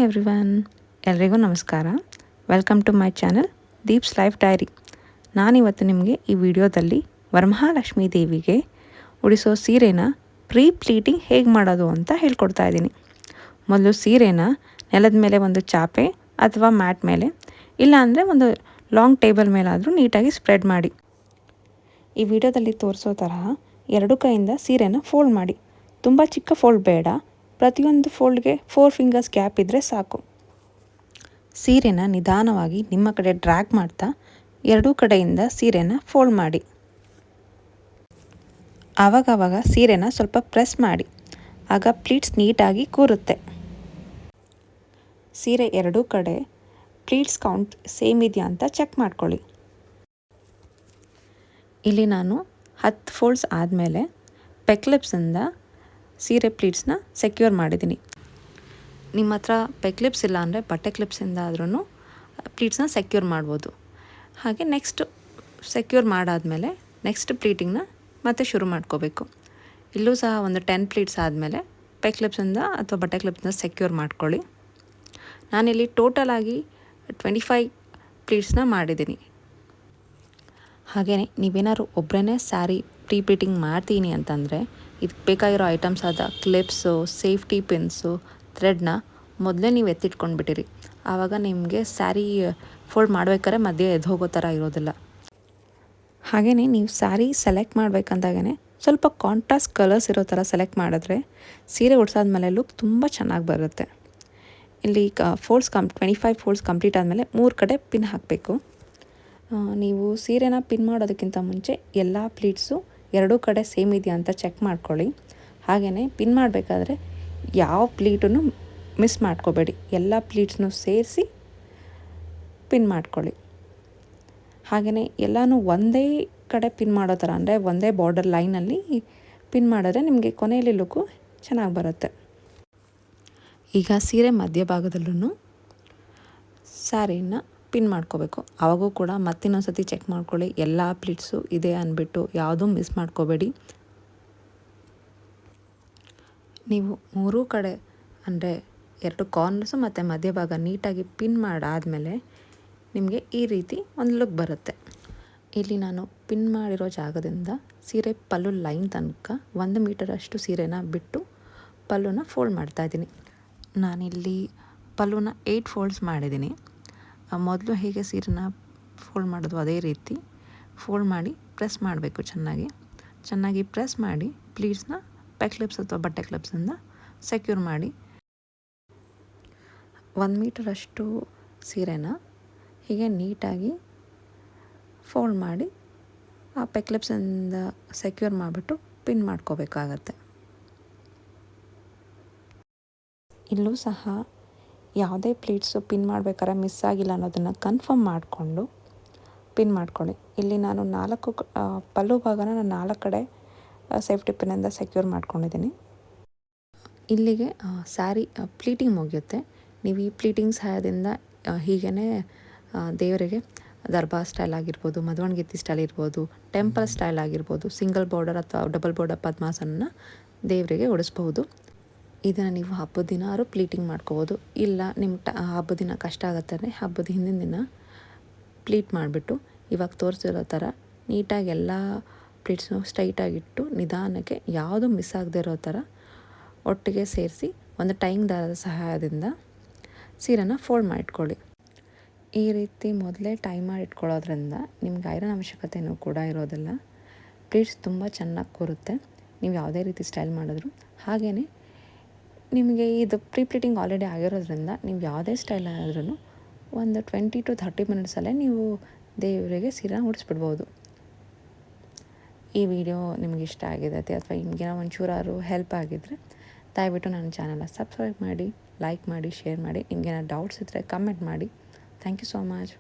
Everyone, ಎಲ್ರಿಗೂ ನಮಸ್ಕಾರ. Welcome to my channel Deeps life diary. ನಾನಿವತ್ತು ನಿಮಗೆ ಈ ವಿಡಿಯೋದಲ್ಲಿ ವರಮಹಾಲಕ್ಷ್ಮೀ ದೇವಿಗೆ ಉಡಿಸೋ ಸೀರೆನ ಪ್ರೀ ಪ್ಲೀಟಿಂಗ್ ಹೇಗೆ ಮಾಡೋದು ಅಂತ ಹೇಳ್ಕೊಡ್ತಾ ಇದ್ದೀನಿ. ಮೊದಲು ಸೀರೆನ ನೆಲದ ಮೇಲೆ ಒಂದು ಚಾಪೆ ಅಥವಾ ಮ್ಯಾಟ್ ಮೇಲೆ, ಇಲ್ಲಾಂದರೆ ಒಂದು ಲಾಂಗ್ ಟೇಬಲ್ ಮೇಲಾದರೂ ನೀಟಾಗಿ ಸ್ಪ್ರೆಡ್ ಮಾಡಿ. ಈ ವಿಡಿಯೋದಲ್ಲಿ ತೋರಿಸೋ ತರಹ ಎರಡು ಕೈಯಿಂದ ಸೀರೆನ ಫೋಲ್ಡ್ ಮಾಡಿ. ತುಂಬ ಚಿಕ್ಕ ಫೋಲ್ಡ್ ಬೇಡ, ಪ್ರತಿಯೊಂದು ಫೋಲ್ಡ್ಗೆ 4 ಫಿಂಗರ್ಸ್ ಗ್ಯಾಪ್ ಇದ್ದರೆ ಸಾಕು. ಸೀರೆನ ನಿಧಾನವಾಗಿ ನಿಮ್ಮ ಕಡೆ ಡ್ರ್ಯಾಗ್ ಮಾಡ್ತಾ ಎರಡೂ ಕಡೆಯಿಂದ ಸೀರೆನ ಫೋಲ್ಡ್ ಮಾಡಿ. ಆವಾಗವಾಗ ಸೀರೆನ ಸ್ವಲ್ಪ ಪ್ರೆಸ್ ಮಾಡಿ, ಆಗ ಪ್ಲೀಟ್ಸ್ ನೀಟಾಗಿ ಕೂರುತ್ತೆ. ಸೀರೆ ಎರಡೂ ಕಡೆ ಪ್ಲೀಟ್ಸ್ ಕೌಂಟ್ ಸೇಮ್ ಇದೆಯಾ ಅಂತ ಚೆಕ್ ಮಾಡ್ಕೊಳ್ಳಿ. ಇಲ್ಲಿ ನಾನು 10 ಫೋಲ್ಡ್ಸ್ ಆದಮೇಲೆ ಪೆಕ್ಲಿಪ್ಸಿಂದ ಸೀರೆ ಪ್ಲೀಟ್ಸ್ನ ಸೆಕ್ಯೂರ್ ಮಾಡಿದ್ದೀನಿ. ನಿಮ್ಮ ಹತ್ರ ಪೆಕ್ಲಿಪ್ಸ್ ಇಲ್ಲ ಅಂದರೆ ಬಟ್ಟೆ ಕ್ಲಿಪ್ಸಿಂದ ಆದ್ರೂ ಪ್ಲೀಟ್ಸ್ನ ಸೆಕ್ಯೂರ್ ಮಾಡ್ಬೋದು. ಹಾಗೆ ನೆಕ್ಸ್ಟ್ ಸೆಕ್ಯೂರ್ ಮಾಡಾದಮೇಲೆ ನೆಕ್ಸ್ಟ್ ಪ್ಲೀಟಿಂಗ್ನ ಮತ್ತೆ ಶುರು ಮಾಡ್ಕೋಬೇಕು. ಇಲ್ಲೂ ಸಹ ಒಂದು 10 ಪ್ಲೀಟ್ಸ್ ಆದಮೇಲೆ ಪೆಕ್ಲಿಪ್ಸಿಂದ ಅಥವಾ ಬಟ್ಟೆ ಕ್ಲಿಪ್ಸಿಂದ ಸೆಕ್ಯೂರ್ ಮಾಡ್ಕೊಳ್ಳಿ. ನಾನಿಲ್ಲಿ ಟೋಟಲ್ ಆಗಿ 25 ಪ್ಲೀಟ್ಸ್ನ ಮಾಡಿದ್ದೀನಿ. ಹಾಗೆಯೇ ನೀವೇನಾದ್ರು ಒಬ್ಬರೇ ಸ್ಯಾರಿ ಪ್ರೀ ಪ್ಲೀಟಿಂಗ್ ಮಾಡ್ತೀನಿ ಅಂತಂದರೆ ಇದಕ್ಕೆ ಬೇಕಾಗಿರೋ ಐಟಮ್ಸ್ ಆದ ಕ್ಲಿಪ್ಸು, ಸೇಫ್ಟಿ ಪಿನ್ಸು, ಥ್ರೆಡ್ನ ಮೊದಲೇ ನೀವು ಎತ್ತಿಟ್ಕೊಂಡ್ಬಿಟ್ಟಿರಿ. ಆವಾಗ ನಿಮಗೆ ಸ್ಯಾರಿ ಫೋಲ್ಡ್ ಮಾಡ್ಬೇಕಾದ್ರೆ ಮಧ್ಯೆ ಎದ್ದು ಹೋಗೋ ಥರ ಇರೋದಿಲ್ಲ. ಹಾಗೆಯೇ ನೀವು ಸ್ಯಾರಿ ಸೆಲೆಕ್ಟ್ ಮಾಡಬೇಕಂದಾಗೇ ಸ್ವಲ್ಪ ಕಾಂಟ್ರಾಸ್ಟ್ ಕಲರ್ಸ್ ಇರೋ ಥರ ಸೆಲೆಕ್ಟ್ ಮಾಡಿದ್ರೆ ಸೀರೆ ಉಡ್ಸಾದ್ಮೇಲೆ ಲುಕ್ ತುಂಬ ಚೆನ್ನಾಗಿ ಬರುತ್ತೆ. ಇಲ್ಲಿ 25 ಫೋಲ್ಡ್ಸ್ ಕಂಪ್ಲೀಟ್ ಆದಮೇಲೆ 3 ಕಡೆ ಪಿನ್ ಹಾಕಬೇಕು. ನೀವು ಸೀರೆನ ಪಿನ್ ಮಾಡೋದಕ್ಕಿಂತ ಮುಂಚೆ ಎಲ್ಲ ಪ್ಲೀಟ್ಸು ಎರಡೂ ಕಡೆ ಸೇಮ್ ಇದೆಯಾ ಅಂತ ಚೆಕ್ ಮಾಡ್ಕೊಳ್ಳಿ. ಹಾಗೆಯೇ ಪಿನ್ ಮಾಡಬೇಕಾದ್ರೆ ಯಾವ ಪ್ಲೀಟನ್ನು ಮಿಸ್ ಮಾಡ್ಕೋಬೇಡಿ, ಎಲ್ಲ ಪ್ಲೀಟ್ಸ್ನೂ ಸೇರಿಸಿ ಪಿನ್ ಮಾಡ್ಕೊಳ್ಳಿ. ಹಾಗೆಯೇ ಎಲ್ಲನೂ ಒಂದೇ ಕಡೆ ಪಿನ್ ಮಾಡೋ ಥರ, ಅಂದರೆ ಒಂದೇ ಬಾರ್ಡರ್ ಲೈನಲ್ಲಿ ಪಿನ್ ಮಾಡಿದ್ರೆ ನಿಮಗೆ ಕೊನೆಯಲ್ಲಿ ಲುಕ್ಕು ಚೆನ್ನಾಗಿ ಬರುತ್ತೆ. ಈಗ ಸೀರೆ ಮಧ್ಯಭಾಗದಲ್ಲೂ ಸ್ಯಾರಿನ ಪಿನ್ ಮಾಡ್ಕೋಬೇಕು. ಆವಾಗೂ ಕೂಡ ಮತ್ತಿನ್ನೊಂದ್ಸತಿ ಚೆಕ್ ಮಾಡ್ಕೊಳ್ಳಿ, ಎಲ್ಲ ಪ್ಲೀಟ್ಸು ಇದೆ ಅಂದ್ಬಿಟ್ಟು ಯಾವುದೂ ಮಿಸ್ ಮಾಡ್ಕೋಬೇಡಿ. ನೀವು ಮೂರೂ ಕಡೆ ಅಂದರೆ 2 ಕಾರ್ನರ್ಸು ಮತ್ತು ಮಧ್ಯಭಾಗ ನೀಟಾಗಿ ಪಿನ್ ಮಾಡಾದಮೇಲೆ ನಿಮಗೆ ಈ ರೀತಿ ಒಂದು ಲುಕ್ ಬರುತ್ತೆ. ಇಲ್ಲಿ ನಾನು ಪಿನ್ ಮಾಡಿರೋ ಜಾಗದಿಂದ ಸೀರೆ ಪಲ್ಲು ಲೈನ್ ತನಕ 1 ಮೀಟರಷ್ಟು ಸೀರೆನ ಬಿಟ್ಟು ಪಲ್ಲುನ ಫೋಲ್ಡ್ ಮಾಡ್ತಾಯಿದ್ದೀನಿ. ನಾನಿಲ್ಲಿ ಪಲ್ಲುನ 8 ಫೋಲ್ಡ್ಸ್ ಮಾಡಿದ್ದೀನಿ. ಮೊದಲು ಹೇಗೆ ಸೀರೆನ ಫೋಲ್ಡ್ ಮಾಡೋದು ಅದೇ ರೀತಿ ಫೋಲ್ಡ್ ಮಾಡಿ ಪ್ರೆಸ್ ಮಾಡಬೇಕು. ಚೆನ್ನಾಗಿ ಪ್ರೆಸ್ ಮಾಡಿ ಪ್ಲೀಟ್ಸ್ನ ಪೆಕ್ಲಿಪ್ಸ್ ಅಥವಾ ಬಟ್ಟೆ ಕ್ಲಿಪ್ಸಿಂದ ಸೆಕ್ಯೂರ್ ಮಾಡಿ. 1 ಮೀಟರಷ್ಟು ಸೀರೆನ ಹೀಗೆ ನೀಟಾಗಿ ಫೋಲ್ಡ್ ಮಾಡಿ ಆ ಪೆಕ್ಲಿಪ್ಸಿಂದ ಸೆಕ್ಯೂರ್ ಮಾಡಿಬಿಟ್ಟು ಪಿನ್ ಮಾಡ್ಕೋಬೇಕಾಗತ್ತೆ. ಇಲ್ಲೂ ಸಹ ಯಾವುದೇ ಪ್ಲೀಟ್ಸು ಪಿನ್ ಮಾಡ್ಬೇಕಾದ್ರೆ ಮಿಸ್ ಆಗಿಲ್ಲ ಅನ್ನೋದನ್ನು ಕನ್ಫರ್ಮ್ ಮಾಡಿಕೊಂಡು ಪಿನ್ ಮಾಡ್ಕೊಳ್ಳಿ. ಇಲ್ಲಿ ನಾನು 4 ಪಲ್ಲು ಭಾಗನ ನಾನು 4 ಕಡೆ ಸೇಫ್ಟಿ ಪಿನ್ನಿಂದ ಸೆಕ್ಯೂರ್ ಮಾಡ್ಕೊಂಡಿದ್ದೀನಿ. ಇಲ್ಲಿಗೆ ಸ್ಯಾರಿ ಪ್ಲೀಟಿಂಗ್ ಮುಗಿಯುತ್ತೆ. ನೀವು ಈ ಪ್ಲೀಟಿಂಗ್ ಸಹಾಯದಿಂದ ಹೀಗೇ ದೇವರಿಗೆ ದರ್ಬಾರ್ ಸ್ಟೈಲ್ ಆಗಿರ್ಬೋದು, ಮಧುವಣಗಿತ್ತಿ ಸ್ಟೈಲ್ ಇರ್ಬೋದು, ಟೆಂಪಲ್ ಸ್ಟೈಲ್ ಆಗಿರ್ಬೋದು, ಸಿಂಗಲ್ ಬಾರ್ಡರ್ ಅಥವಾ ಡಬಲ್ ಬಾರ್ಡರ್ ಪದ್ಮಾಸನ ದೇವರಿಗೆ ಉಡಿಸ್ಬೋದು. ಇದನ್ನು ನೀವು ಹಬ್ಬದ ದಿನ ಪ್ಲೀಟಿಂಗ್ ಮಾಡ್ಕೋಬೋದು. ಇಲ್ಲ ನಿಮ್ಗೆ ಹಬ್ಬದ ದಿನ ಕಷ್ಟ ಆಗುತ್ತಾರೆ, ಹಬ್ಬದ ಹಿಂದಿನ ದಿನ ಪ್ಲೀಟ್ ಮಾಡಿಬಿಟ್ಟು ಇವಾಗ ತೋರಿಸಿರೋ ಥರ ನೀಟಾಗಿ ಎಲ್ಲ ಪ್ಲೀಟ್ಸ್ನು ಸ್ಟ್ರೈಟಾಗಿಟ್ಟು ನಿಧಾನಕ್ಕೆ ಯಾವುದೂ ಮಿಸ್ ಆಗದೆ ಇರೋ ಥರ ಒಟ್ಟಿಗೆ ಸೇರಿಸಿ ಒಂದು ಟೈಯಿಂಗ್ ದಾರದ ಸಹಾಯದಿಂದ ಸೀರೆನ ಫೋಲ್ಡ್ ಮಾಡಿಟ್ಕೊಳ್ಳಿ. ಈ ರೀತಿ ಮೊದಲೇ ಟೈ ಮಾಡಿ ಇಟ್ಕೊಳ್ಳೋದ್ರಿಂದ ನಿಮ್ಗೆ ಐರನ್ ಅವಶ್ಯಕತೆಯೂ ಕೂಡ ಇರೋದಿಲ್ಲ. ಪ್ಲೀಟ್ಸ್ ತುಂಬ ಚೆನ್ನಾಗಿ ಕೂರುತ್ತೆ ನೀವು ಯಾವುದೇ ರೀತಿ ಸ್ಟೈಲ್ ಮಾಡಿದ್ರು. ಹಾಗೆಯೇ ನಿಮಗೆ ಇದು ಪ್ರೀ ಪ್ಲೀಟಿಂಗ್ ಆಲ್ರೆಡಿ ಆಗಿರೋದ್ರಿಂದ ನೀವು ಯಾವುದೇ ಸ್ಟೈಲ್ ಆದ್ರೂ ಒಂದು 20 to 30 ಮಿನಿಟ್ಸಲ್ಲೇ ನೀವು ದೇವರಿಗೆ ಸೀರೆನ ಉಡಿಸ್ಬಿಡ್ಬೋದು. ಈ ವಿಡಿಯೋ ನಿಮಗೆ ಇಷ್ಟ ಆಗಿದೆ ಅಥವಾ ನಿಮಗೇನೋ ಒಂಚೂರಾದ್ರು ಹೆಲ್ಪ್ ಆಗಿದ್ದರೆ ದಯವಿಟ್ಟು ನನ್ನ ಚಾನಲ್ನ ಸಬ್ಸ್ಕ್ರೈಬ್ ಮಾಡಿ, ಲೈಕ್ ಮಾಡಿ, ಶೇರ್ ಮಾಡಿ. ನಿಮಗೇನೋ ಡೌಟ್ಸ್ ಇದ್ದರೆ ಕಮೆಂಟ್ ಮಾಡಿ. Thank you so much.